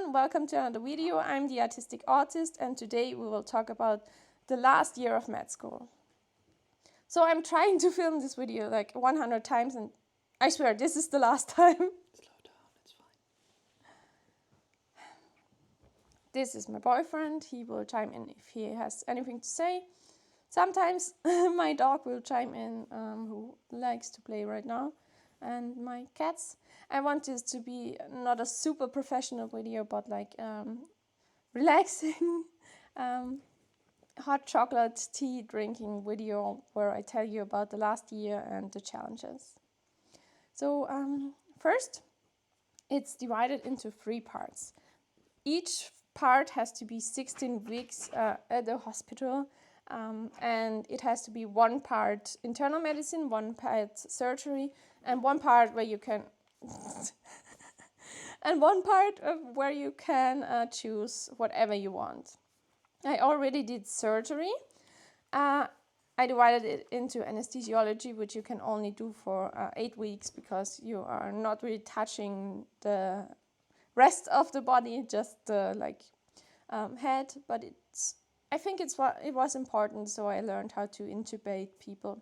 everyone, welcome to another video. I'm the autistic autist and today we will talk about the last year of med school. So I'm trying to film this video like 100 times and I swear this is the last time. Slow down, it's fine. This is my boyfriend, he will chime in if he has anything to say. Sometimes my dog will chime in, who likes to play right now, and my cats. I want this to be not a super professional video, but like relaxing, hot chocolate tea drinking video where I tell you about the last year and the challenges. So first, it's divided into 3 parts. Each part has to be 16 weeks at the hospital. And it has to be 1 part internal medicine, 1 part surgery, and 1 part where you can and 1 part where you can choose whatever you want. I already did surgery. I divided it into anesthesiology, which you can only do for 8 weeks because you are not really touching the rest of the body, just the head, but I think it was important, so I learned how to intubate people.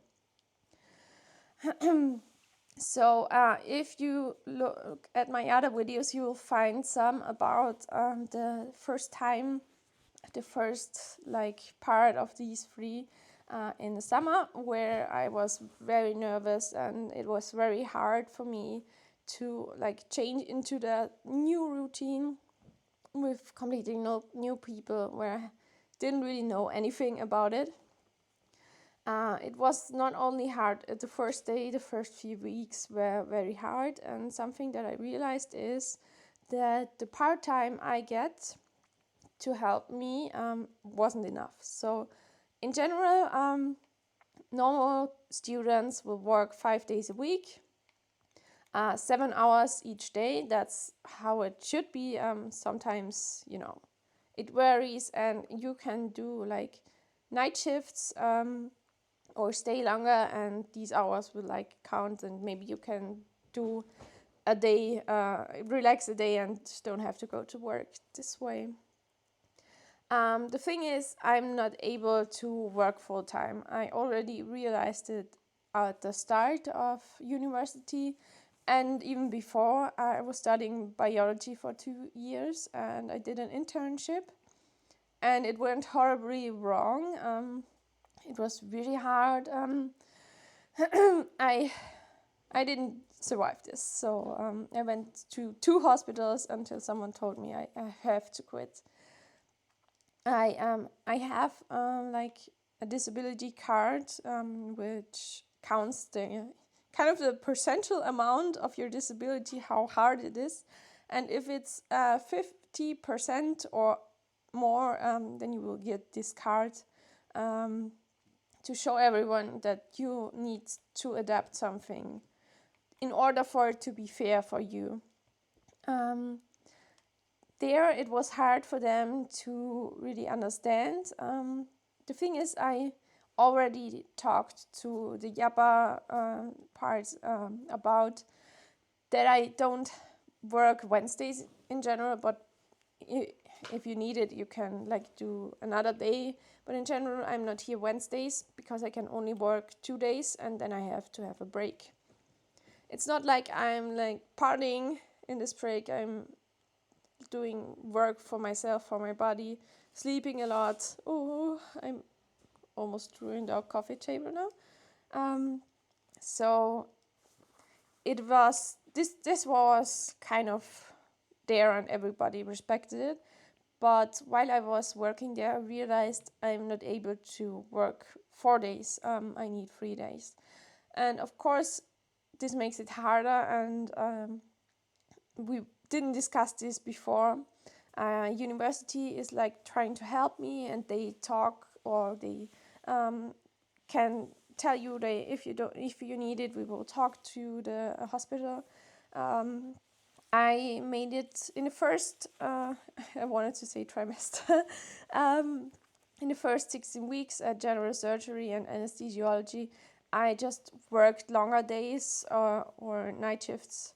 So if you look at my other videos, you will find some about the first part of these 3 in the summer, where I was very nervous and it was very hard for me to change into the new routine with completely new people where I didn't really know anything about it. It was not only hard at the first day, the first few weeks were very hard, and something that I realized is that the part-time I get to help me wasn't enough. So in general, normal students will work 5 days a week, 7 hours each day. That's how it should be. Sometimes, it varies and you can do night shifts or stay longer, and these hours will count, and maybe you can do a day, relax a day and don't have to go to work this way. The thing is, I'm not able to work full time. I already realized it at the start of university, and even before. I was studying biology for 2 years and I did an internship and it went horribly wrong. It was really hard. I didn't survive this, so I went to 2 hospitals until someone told me I have to quit. I have a disability card which counts the kind of the percentile amount of your disability, how hard it is, and if it's 50% or more, then you will get this card to show everyone that you need to adapt something in order for it to be fair for you. There it was hard for them to really understand. The thing is, I already talked to the YAPA parts about that I don't work Wednesdays in general, but if you need it, you can do another day. But in general, I'm not here Wednesdays because I can only work 2 days and then I have to have a break. It's not like I'm partying in this break. I'm doing work for myself, for my body, sleeping a lot. Oh, I'm almost ruined our coffee table now. So it was this was kind of there and everybody respected it. But while I was working there, I realized I'm not able to work 4 days. I need 3 days. And of course, this makes it harder, and we didn't discuss this before. University is trying to help me, and they talk, or they can tell you if you need it, we will talk to the hospital. I made it in the first, I wanted to say trimester, in the first 16 weeks at general surgery and anesthesiology. I just worked longer days or night shifts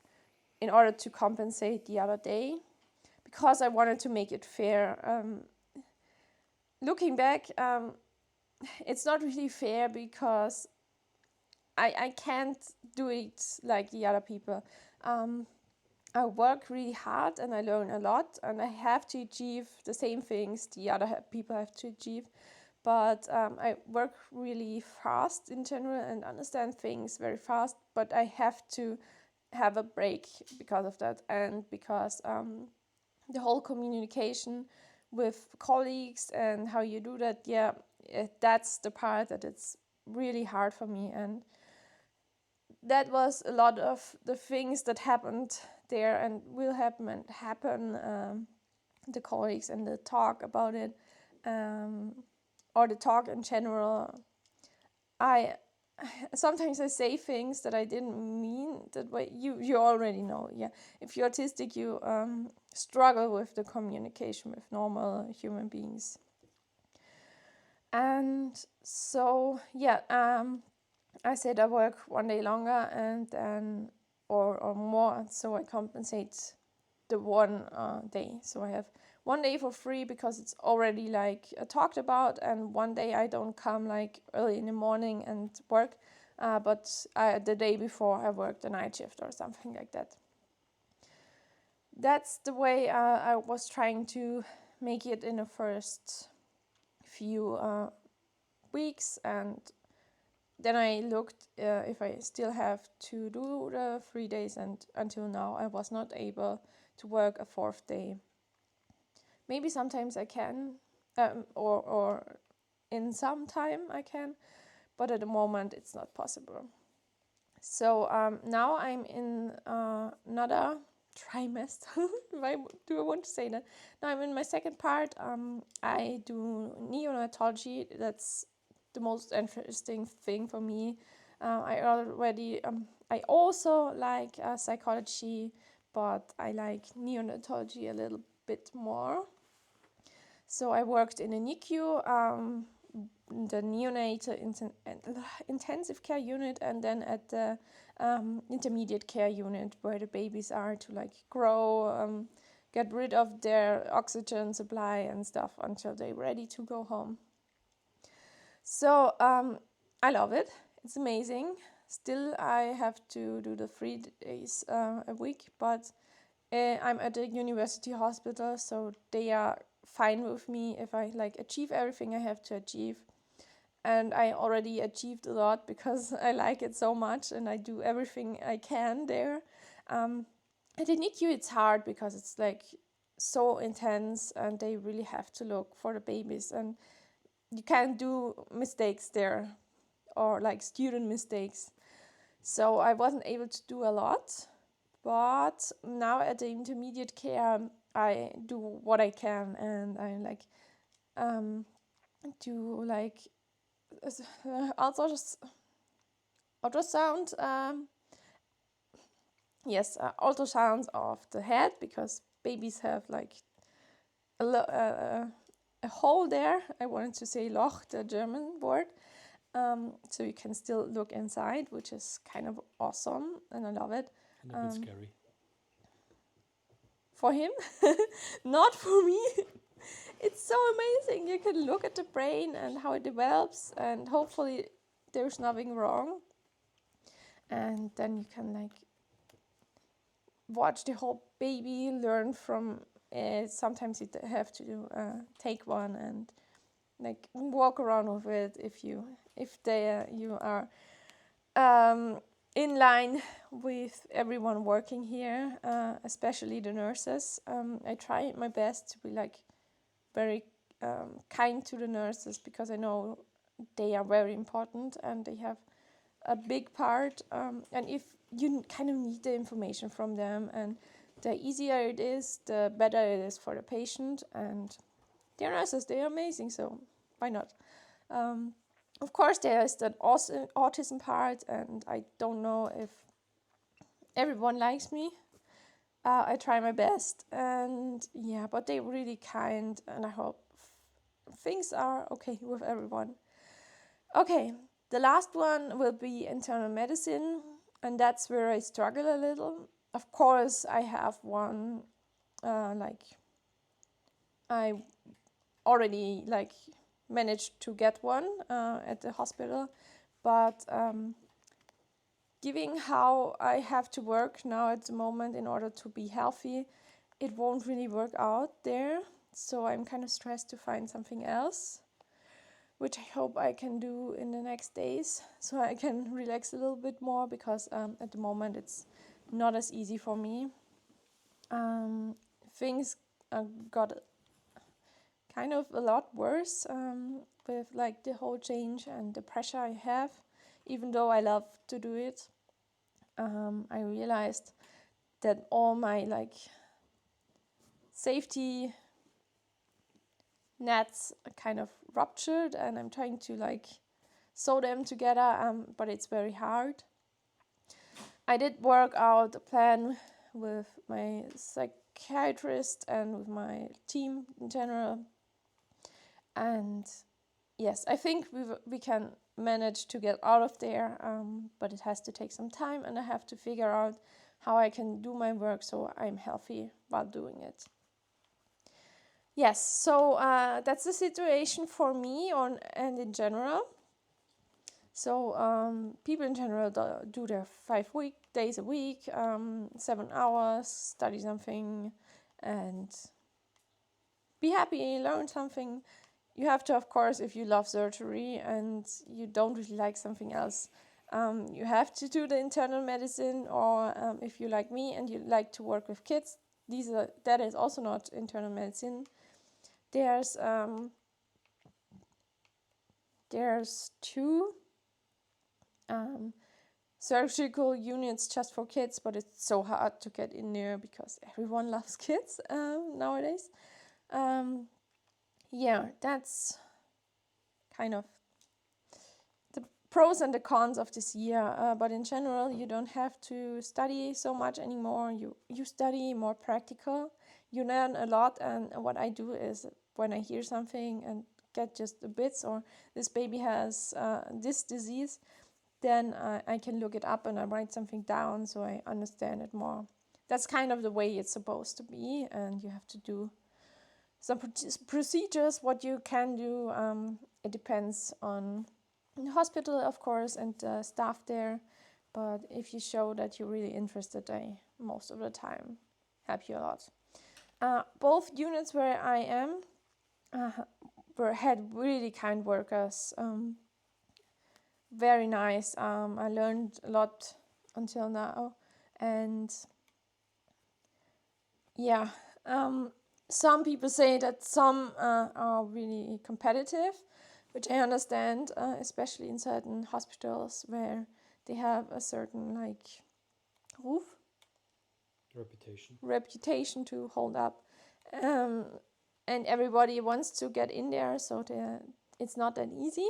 in order to compensate the other day, because I wanted to make it fair. Looking back, it's not really fair because I can't do it like the other people. I work really hard and I learn a lot, and I have to achieve the same things the other people have to achieve. But I work really fast in general and understand things very fast, but I have to have a break because of that, and because the whole communication with colleagues and how you do that, that's the part that it's really hard for me. And that was a lot of the things that happened there and will happen the colleagues and the talk about it, or the talk in general. I sometimes I say things that I didn't mean that way. You already know, yeah. If you're autistic, you struggle with the communication with normal human beings. And so I said I work one day longer and then or more, so I compensate the one day. So I have one day for free because it's already like talked about, and one day I don't come like early in the morning and work, but the day before I work the night shift or something like that. That's the way I was trying to make it in the first few weeks, and then I looked if I still have to do the 3 days, and until now I was not able to work a fourth day. Maybe sometimes I can, or in some time I can, but at the moment it's not possible. So now I'm in another trimester. Why do I want to say that? Now I'm in my second part. I do neonatology. That's the most interesting thing for me. I also like psychology, but I like neonatology a little bit more. So I worked in a NICU, the neonatal intensive care unit, and then at the intermediate care unit where the babies are to like grow, get rid of their oxygen supply and stuff until they're ready to go home. So I love it. It's amazing. Still, I have to do the 3 days a week, but I'm at a university hospital, so they are fine with me if I like achieve everything I have to achieve. And I already achieved a lot because I like it so much and I do everything I can there. At the NICU it's hard because it's like so intense and they really have to look for the babies, and you can't do mistakes there or like student mistakes. So I wasn't able to do a lot, but now at the intermediate care I do what I can, and I like do like ultrasound, ultrasounds of the head, because babies have like a hole there. I wanted to say Loch, the German word. So you can still look inside, which is kind of awesome, and I love it. And a bit scary. For him, not for me. It's so amazing. You can look at the brain and how it develops, and hopefully there's nothing wrong. And then you can like watch the whole baby, learn from it. Sometimes you have to take one and like walk around with it if you are in line with everyone working here, especially the nurses. I try my best to be like very kind to the nurses, because I know they are very important and they have a big part, and if you kind of need the information from them, and the easier it is, the better it is for the patient. And the nurses, they are amazing, so why not? Of course there is that autism part, and I don't know if everyone likes me. I try my best, and but they're really kind, and I hope things are okay with everyone. Okay, the last one will be internal medicine, and that's where I struggle a little. Of course, I have one I already like managed to get one at the hospital, but given how I have to work now at the moment in order to be healthy, it won't really work out there. So I'm kind of stressed to find something else, which I hope I can do in the next days so I can relax a little bit more, because at the moment it's not as easy for me. Things got kind of a lot worse with like the whole change and the pressure I have, even though I love to do it. I realized that all my like safety nets are kind of ruptured, and I'm trying to like sew them together, but it's very hard. I did work out a plan with my psychiatrist and with my team in general, and yes, I think we can manage to get out of there, but it has to take some time, and I have to figure out how I can do my work so I'm healthy while doing it. Yes, so that's the situation for me and in general. So people in general do their 5 days a week, 7 hours, study something, and be happy, learn something. You have to, of course, if you love surgery and you don't really like something else, you have to do the internal medicine, or if you like me and you like to work with kids, that is also not internal medicine. There's two surgical units just for kids, but it's so hard to get in there because everyone loves kids nowadays. Yeah, that's kind of the pros and the cons of this year. But in general, you don't have to study so much anymore. You study more practical. You learn a lot, and what I do is when I hear something and get just the bits, or this baby has this disease, then I can look it up and I write something down so I understand it more. That's kind of the way it's supposed to be, and you have to do some procedures. What you can do, it depends on the hospital, of course, and the staff there. But if you show that you're really interested, they most of the time help you a lot. Both units where I am had really kind workers. Very nice. I learned a lot until now, and yeah, some people say that some are really competitive, which I understand, especially in certain hospitals where they have a certain like roof reputation to hold up, and everybody wants to get in there, so it's not that easy.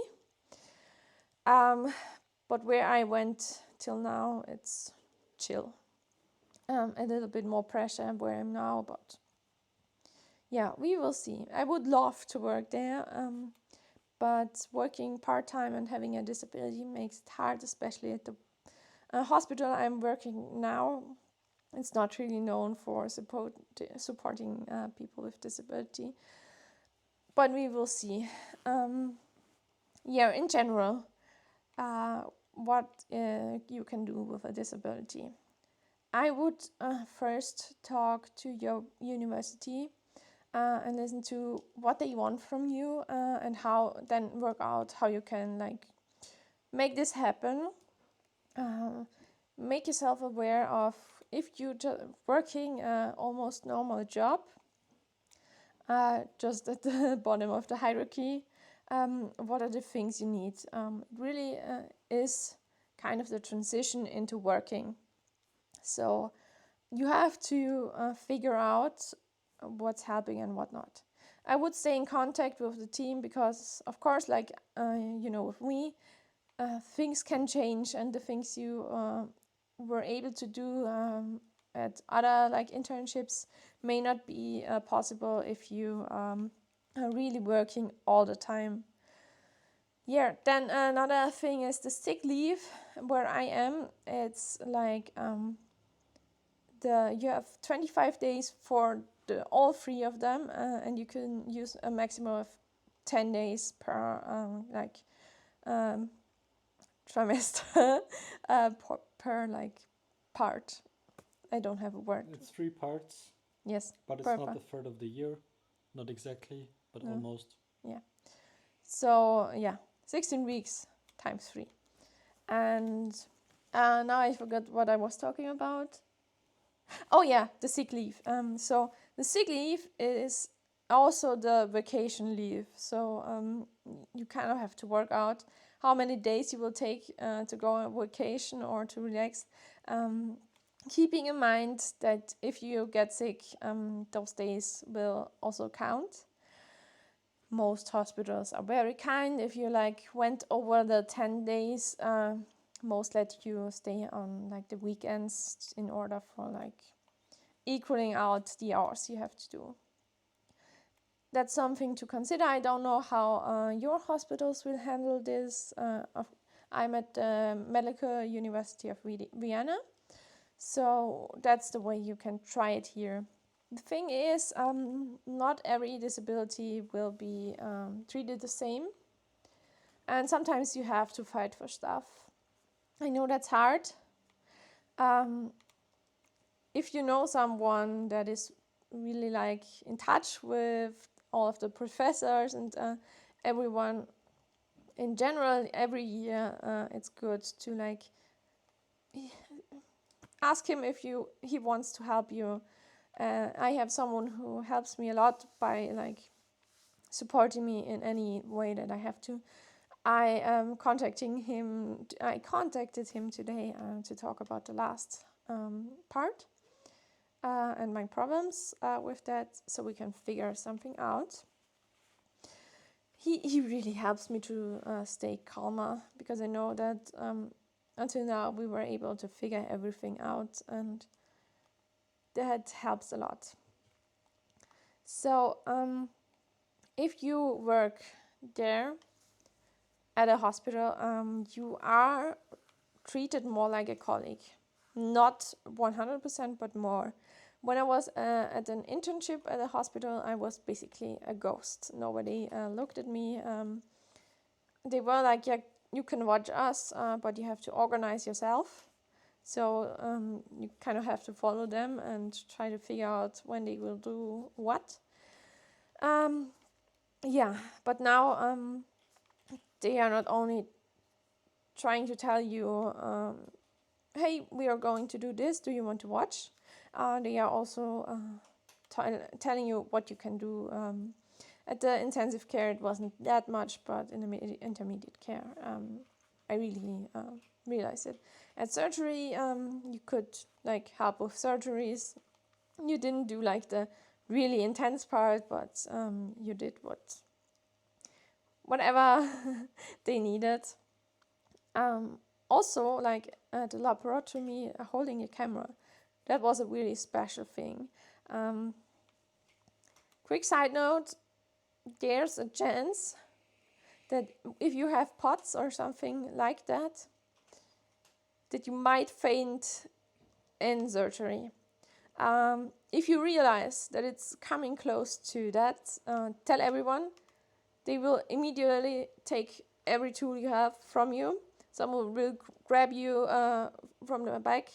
But where I went till now, it's chill. A little bit more pressure where I'm now, but yeah, we will see. I would love to work there, but working part-time and having a disability makes it hard, especially at the hospital I'm working now. It's not really known for supporting people with disability, but we will see. Yeah, in general, what you can do with a disability. I would first talk to your university and listen to what they want from you, and how then work out how you can like make this happen. Make yourself aware of if you're working almost normal job, just at the bottom of the hierarchy. What are the things you need? It really is kind of the transition into working. So you have to figure out what's helping and what not. I would stay in contact with the team because, of course, like, with me, things can change, and the things you were able to do at other like internships may not be possible if you are really working all the time. Yeah, then another thing is the sick leave. Where I am, it's like you have 25 days for all 3 of them, and you can use a maximum of 10 days per trimester per like part. I don't have a word. It's 3 parts, Yes, but it's per not part. the third of the year. Not exactly, but No. almost. Yeah. So, yeah, 16 weeks times 3. And now I forgot what I was talking about. Oh, yeah, the sick leave. So the sick leave is also the vacation leave. So you kind of have to work out how many days you will take to go on vacation or to relax. Keeping in mind that if you get sick, those days will also count. Most hospitals are very kind. If you like went over the 10 days, most let you stay on like the weekends in order for like equaling out the hours you have to do. That's something to consider. I don't know how your hospitals will handle this. I'm at the Medical University of Vienna, so that's the way you can try it here. The thing is, not every disability will be treated the same, and sometimes you have to fight for stuff. I know that's hard. If you know someone that is really like in touch with all of the professors and everyone in general, every year it's good to like ask him if he wants to help you. I have someone who helps me a lot by like supporting me in any way that I have to. I am contacting him. I contacted him today to talk about the last part and my problems with that, so we can figure something out. He really helps me to stay calmer, because I know that until now we were able to figure everything out, and that helps a lot. So if you work there at a hospital, you are treated more like a colleague. Not 100%, but more. When I was at an internship at a hospital, I was basically a ghost. Nobody looked at me. They were like, yeah, you can watch us, but you have to organize yourself. So you kind of have to follow them and try to figure out when they will do what. Yeah, but now they are not only trying to tell you, hey, we are going to do this, do you want to watch? They are also telling you what you can do. At the intensive care it wasn't that much, but in the intermediate care I really realized it. At surgery you could like help with surgeries. You didn't do like the really intense part, but you did whatever they needed. Also, like at the laboratory, holding a camera, that was a really special thing. Quick side note, there's a chance that if you have POTS or something like that, that you might faint in surgery. If you realize that it's coming close to that, tell everyone. They will immediately take every tool you have from you. Someone will grab you from the back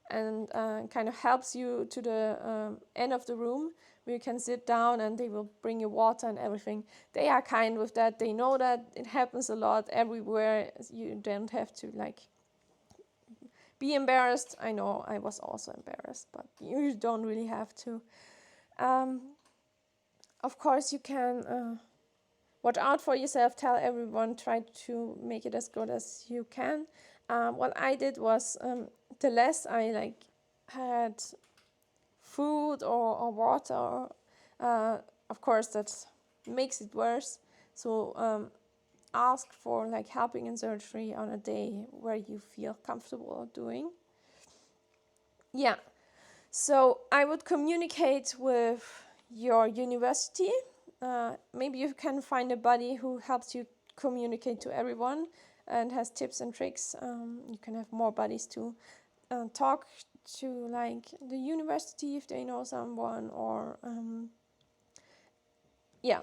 and kind of helps you to the end of the room where you can sit down, and they will bring you water and everything. They are kind with that. They know that it happens a lot everywhere. You don't have to like be embarrassed. I know I was also embarrassed, but you don't really have to. Of course, you can watch out for yourself. Tell everyone. Try to make it as good as you can. What I did was the less I like had food or water, of course that makes it worse. So ask for like helping in surgery on a day where you feel comfortable doing. Yeah, so I would communicate with your university. Maybe you can find a buddy who helps you communicate to everyone and has tips and tricks. You can have more buddies to talk to like the university if they know someone, or yeah,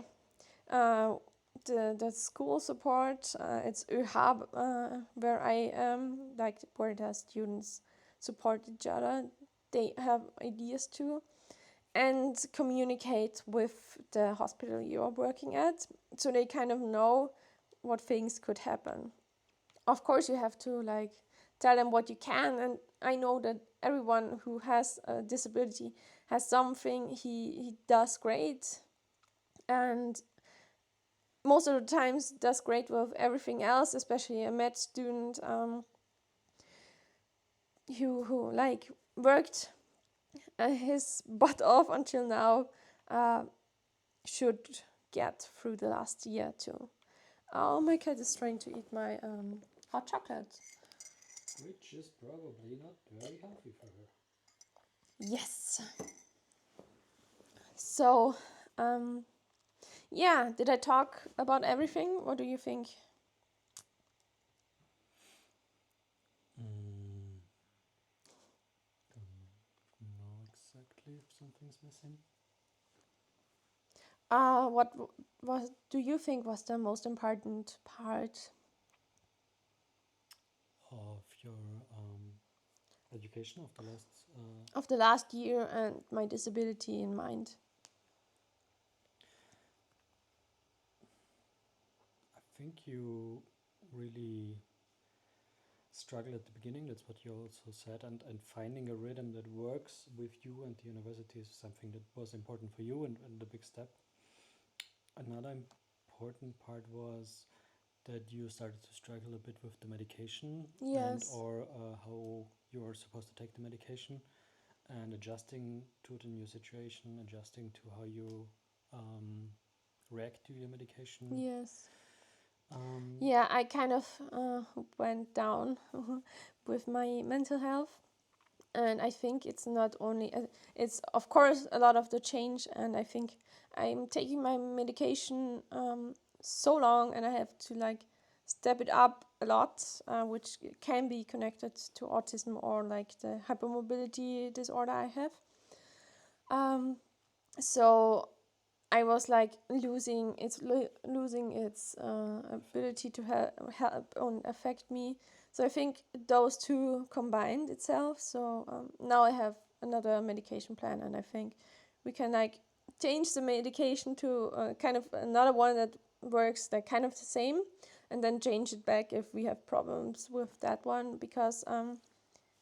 the school support. It's ÖHAB, where I am, like where the students support each other. They have ideas too, and communicate with the hospital you're working at, so they kind of know what things could happen. Of course, you have to like tell them what you can, and I know that everyone who has a disability has something he does great, and most of the times does great with everything else, especially a med student who like worked his butt off until now, should get through the last year too. Oh, my cat is trying to eat my hot chocolate. Which is probably not very healthy for her. Yes. So, yeah, did I talk about everything? What do you think? Don't know exactly if something's missing. What do you think was the most important part Of your education of the last. of the last year and my disability in mind? I think you really struggle at the beginning. That's what you also said, and finding a rhythm that works with you and the university is something that was important for you, and the big step. Another important part was that you started to struggle a bit with the medication and Yes. or how you are supposed to take the medication, and adjusting to the new situation, adjusting to how you react to your medication. Yes. Yeah, I kind of went down with my mental health, and I think it's not only it's of course a lot of the change, and I think I'm taking my medication so long, and I have to like step it up a lot, which can be connected to autism or like the hypermobility disorder I have. So I was like losing its ability to help and affect me. So I think those two combined itself. So now I have another medication plan, and I think we can like change the medication to kind of another one that works like kind of the same, and then change it back if we have problems with that one, because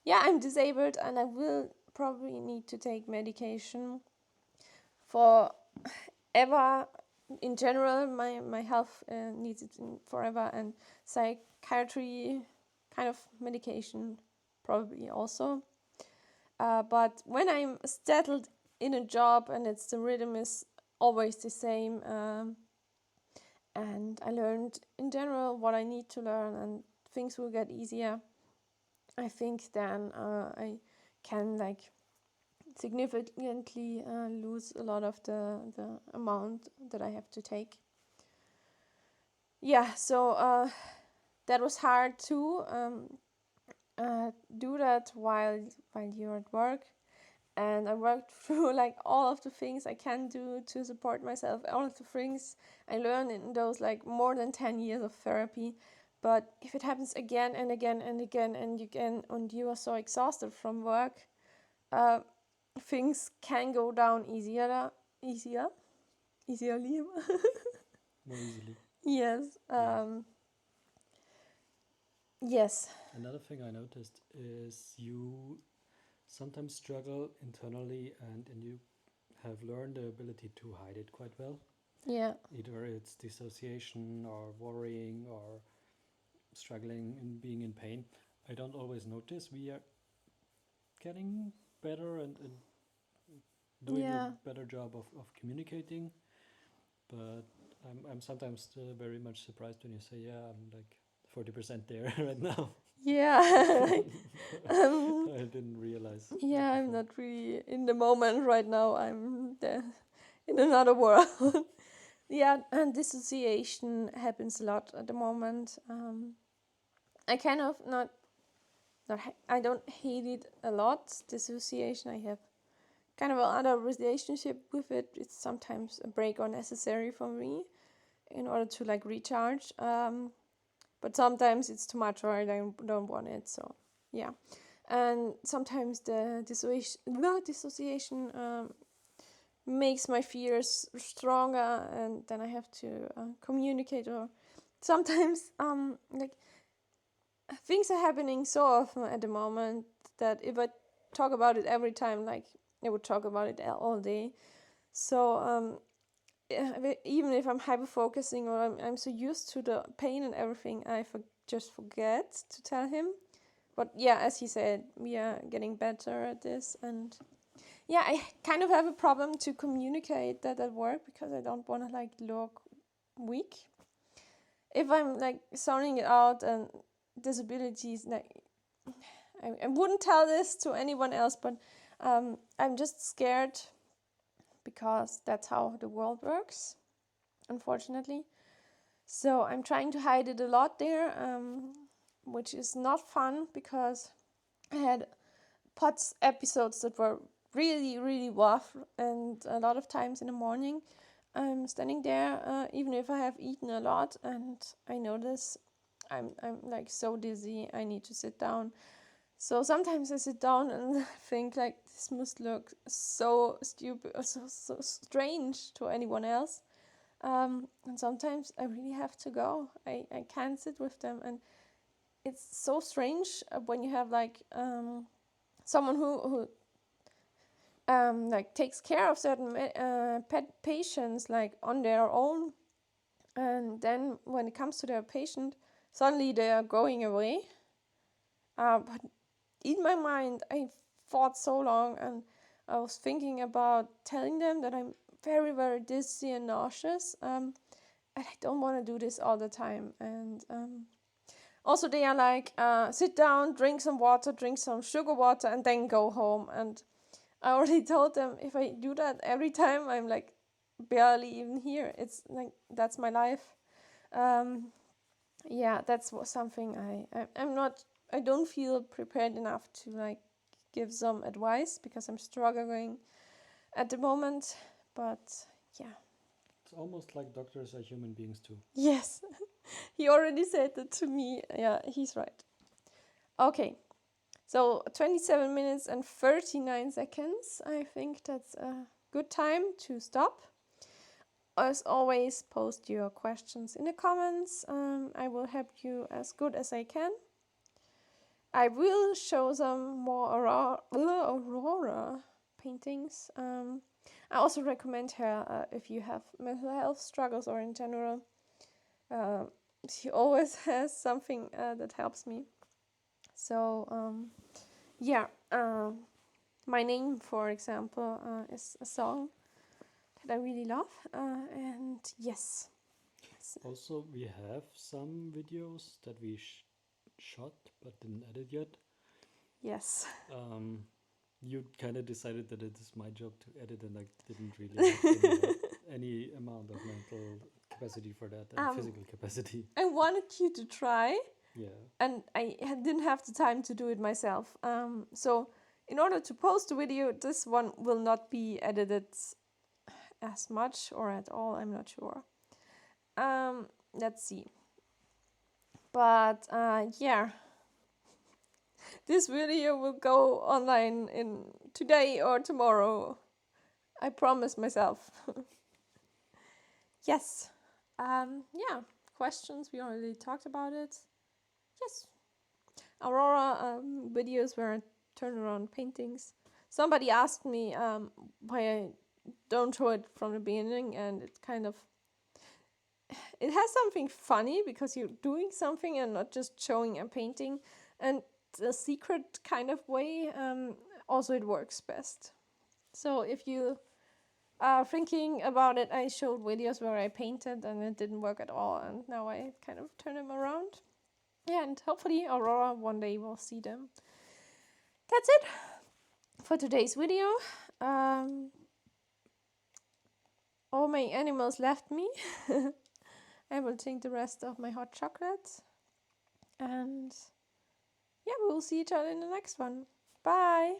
yeah, I'm disabled and I will probably need to take medication for ever. In general, my health needs it forever, and psychiatry kind of medication probably also. But when I'm settled in a job and it's the rhythm is always the same, and I learned in general what I need to learn, and things will get easier, I think then I can like significantly lose a lot of the amount that I have to take. Yeah, so that was hard to do that while you're at work. And I worked through like all of the things I can do to support myself, all of the things I learned in those like more than 10 years of therapy. But if it happens again and again and again and again, and you are so exhausted from work, things can go down easily. More easily. Yes. Yes. Another thing I noticed is you sometimes struggle internally, and you have learned the ability to hide it quite well. Yeah. Either it's dissociation or worrying or struggling and being in pain. I don't always notice. We are getting better and doing a better job of communicating, but I'm sometimes still very much surprised when you say, yeah, I'm like 40% there right now. Yeah. I didn't realize. Yeah, I'm not really in the moment right now. I'm there in another world. Yeah, and dissociation happens a lot at the moment. I kind of not I don't hate it a lot, dissociation. I have kind of another relationship with it. It's sometimes a break or necessary for me in order to like recharge. But sometimes it's too much or I don't want it. So yeah, and sometimes the dissociation makes my fears stronger, and then I have to communicate. Or sometimes like things are happening so often at the moment that if I talk about it every time, like I would talk about it all day. So even if I'm hyper focusing or I'm so used to the pain and everything, I just forget to tell him. But yeah, as he said, we are getting better at this. And yeah, I kind of have a problem to communicate that at work because I don't want to like look weak. If I'm like sounding it out and disabilities, like I wouldn't tell this to anyone else, but I'm just scared because that's how the world works, unfortunately. So I'm trying to hide it a lot there, which is not fun because I had POTS episodes that were really, really rough, and a lot of times in the morning I'm standing there, even if I have eaten a lot, and I notice I'm like so dizzy, I need to sit down. So sometimes I sit down and think like this must look so stupid or so strange to anyone else. And sometimes I really have to go. I can't sit with them, and it's so strange when you have like someone who like takes care of certain pet patients like on their own, and then when it comes to their patient, suddenly they are going away. But in my mind, I fought so long, and I was thinking about telling them that I'm very, very dizzy and nauseous. And I don't want to do this all the time. And also, they are like, sit down, drink some water, drink some sugar water, and then go home. And I already told them if I do that every time, I'm like barely even here. It's like that's my life. Yeah, that's something I'm not. I don't feel prepared enough to like give some advice because I'm struggling at the moment. But yeah. It's almost like doctors are human beings too. Yes, he already said that to me. Yeah, he's right. Okay, so 27 minutes and 39 seconds. I think that's a good time to stop. As always, post your questions in the comments. I will help you as good as I can. I will show some more Aurora paintings. I also recommend her if you have mental health struggles or in general. She always has something that helps me. So yeah, my name, for example, is a song that I really love. And yes. Also, we have some videos that we shot but didn't edit yet. Yes. You kind of decided that it is my job to edit, and I didn't really have any amount of mental capacity for that and physical capacity. I wanted you to try. Yeah. And I didn't have the time to do it myself. So in order to post the video, this one will not be edited as much or at all, I'm not sure. Let's see. But yeah, this video will go online in today or tomorrow. I promise myself. Yes. Yeah, questions, we already talked about it. Yes. Aurora videos where I turn around paintings. Somebody asked me why I don't show it from the beginning, and it kind of it has something funny because you're doing something and not just showing a painting, and the secret kind of way. Also, it works best. So if you are thinking about it, I showed videos where I painted and it didn't work at all, and now I kind of turn them around. Yeah, and hopefully Aurora one day will see them. That's it for today's video. All my animals left me. I will drink the rest of my hot chocolate. And yeah, we will see each other in the next one. Bye.